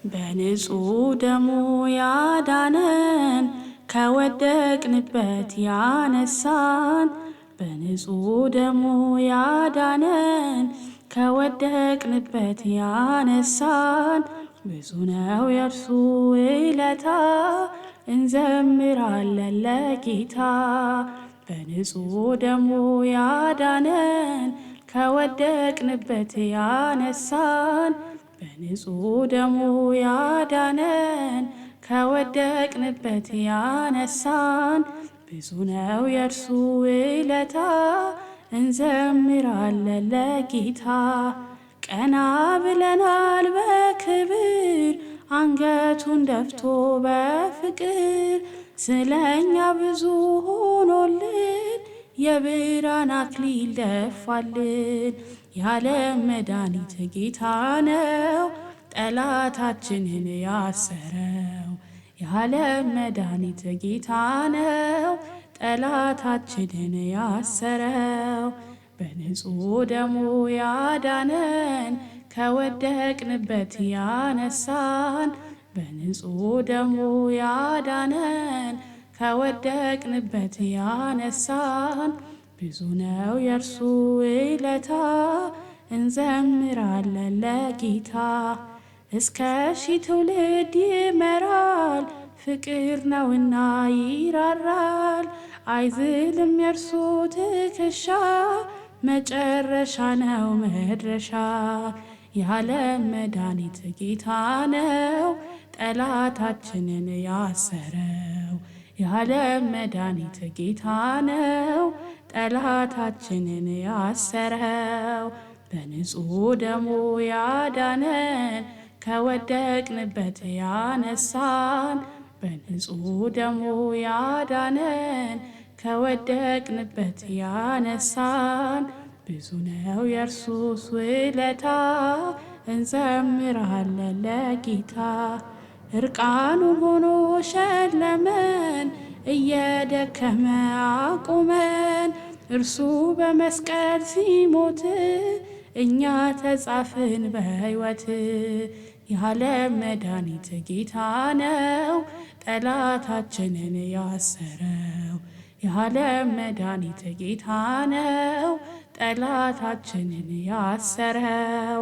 በንጹህ ደሙ ያዳነን ከወደቅንበት ያነሳን በንጹህ ደሙ ያዳነን ከወደቅንበት ያነሳን ብዙ ነው የእርሱ ውለታ እንዘምራለን ለጌታ። በንጹህ ደሙ ያዳነን ከወደቅንበት ያነሳን በንጹህ ደሙ ያዳነን ከወደቅንበት ያነሳን ብዙ ነው የእርሱ ውለታ እንዘምራለን ለጌታ። ቀና ብለናል በክብር አንገቱን ደፍቶ በፍቅር ስለኛ ብዙ ሆኖልን የብርሃን አክሊል ደፋልን። የዓለም መድኃኒት ጌታ ነው ጠላታችንን ያሰረው። የዓለም መድኃኒት ጌታ ነው ጠላታችንን ያሰረው። በንጹህ ደሙ ያዳነን ከወደቅንበት ያነሳን በንጹህ ደሙ ያዳነን ከወደቅንበት ያነሳን ብዙ ነው የእርሱ ውለታ እንዘምራለን ለጌታ። እስከ ሺህ ትውልድ ይመራል ፍቅር ነውና ይራራል። አይዝልም የእርሱ ትከሻ መጨረሻ ነው መድረሻ። የዓለም መድኃኒት ጌታ ነው ጠላታችንን ያሰረው። የዓለም መድኃኒት ጌታ ነው ጠላታችንን ያሰረው። በንጹህ ደሙ ያዳነን ከወደቅንበት ያነሳን በንጹህ ደሙ ያዳነን ከወደቅንበት ያነሳን ብዙ ነው የእርሱስ ውለታ እንዘምራለን ለጌታ። እርቃኑን ሆኖ ሸለመን እየደከመ አቁመን እርሱ በመስቀል ሲሞት እኛ ተጻፍን በሕይወት። የዓለም መድኃኒት ጌታ ነው ጠላታችንን ያሰረው። የዓለም መድኃኒት ጌታ ነው ጠላታችንን ያሰረው።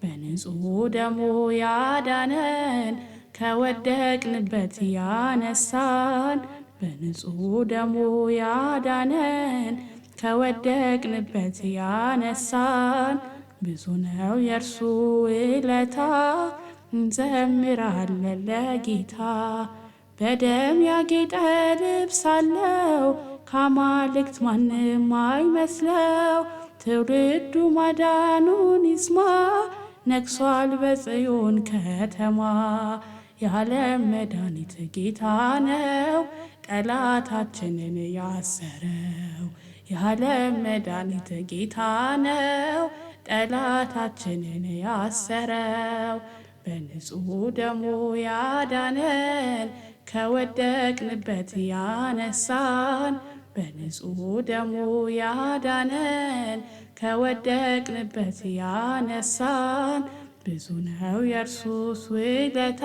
በንጹህ ደሙ ያዳነን ከወደቅንበት ያነሳን በንጹህ ደሙ ያዳነን ከወደቅንበት ያነሳን ብዙ ነው የእርሱ ውለታ እንዘምራለን ለጌታ። በደም ያጌጠ ልብስ አለው ከአማልክት ማንም አይመስለው። ትውልዱ ማዳኑን ይስማ ነግሷል በጽዮን ከተማ። የዓለም መድኃኒት ጌታ ነው ጠላታችንን ያሰረው። የዓለም መድኃኒት ጌታ ነው ጠላታችንን ያሰረው። በንጹህ ደሙ ያዳነን ከወደቅንበት ያነሳን በንጹህ ደሙ ያዳነን ከወደቅንበት ያነሳን ብዙ ነው የእርሱስ ውለታ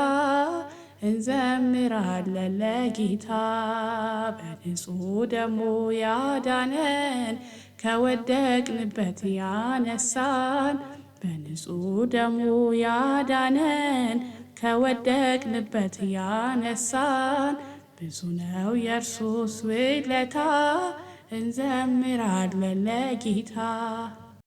እንዘምራለን ለጌታ። በንጹህ ደሙ ያዳነን ከወደቅንበት ያነሳን በንጹህ ደሙ ያዳነን ከወደቅንበት ያነሳን ብዙ ነው የእርሱስ ውለታ እንዘምራለን ለጌታ።